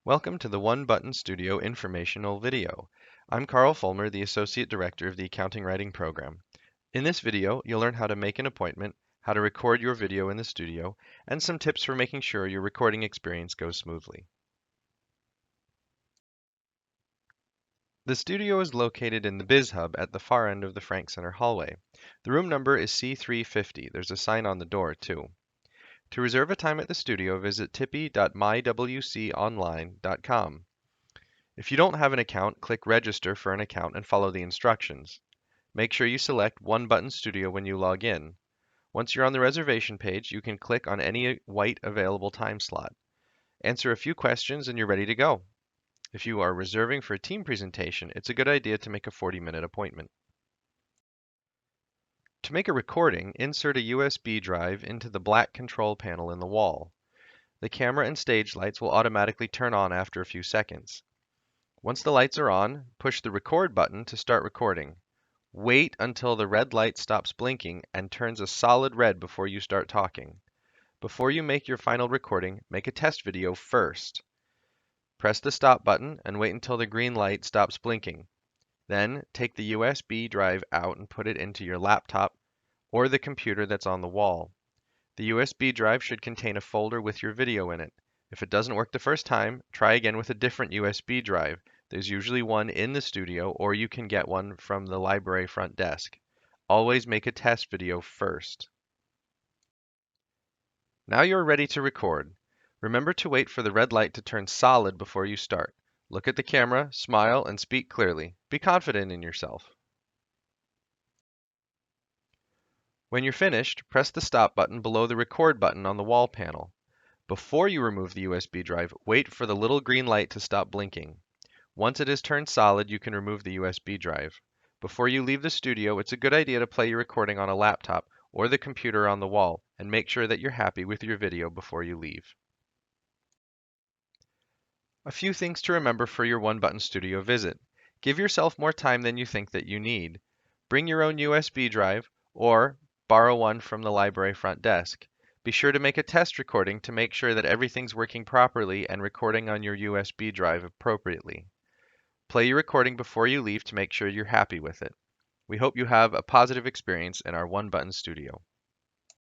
Welcome to the One Button Studio informational video. I'm Carl Fulmer, the Associate Director of the Accounting Writing Program. In this video, you'll learn how to make an appointment, how to record your video in the studio, and some tips for making sure your recording experience goes smoothly. The studio is located in the Biz Hub at the far end of the Frank Center hallway. The room number is C350. There's a sign on the door, too. To reserve a time at the studio, visit tippie.mywconline.com. If you don't have an account, click Register for an account and follow the instructions. Make sure you select One Button Studio when you log in. Once you're on the reservation page, you can click on any white available time slot. Answer a few questions and you're ready to go. If you are reserving for a team presentation, it's a good idea to make a 40-minute appointment. To make a recording, insert a USB drive into the black control panel in the wall. The camera and stage lights will automatically turn on after a few seconds. Once the lights are on, push the record button to start recording. Wait until the red light stops blinking and turns a solid red before you start talking. Before you make your final recording, make a test video first. Press the stop button and wait until the green light stops blinking. Then take the USB drive out and put it into your laptop or the computer that's on the wall. The USB drive should contain a folder with your video in it. If it doesn't work the first time, try again with a different USB drive. There's usually one in the studio, or you can get one from the library front desk. Always make a test video first. Now you're ready to record. Remember to wait for the red light to turn solid before you start. Look at the camera, smile, and speak clearly. Be confident in yourself. When you're finished, press the stop button below the record button on the wall panel. Before you remove the USB drive, wait for the little green light to stop blinking. Once it is turned solid, you can remove the USB drive. Before you leave the studio, it's a good idea to play your recording on a laptop or the computer on the wall and make sure that you're happy with your video before you leave. A few things to remember for your One Button Studio visit. Give yourself more time than you think that you need. Bring your own USB drive or borrow one from the library front desk. Be sure to make a test recording to make sure that everything's working properly and recording on your USB drive appropriately. Play your recording before you leave to make sure you're happy with it. We hope you have a positive experience in our One Button Studio.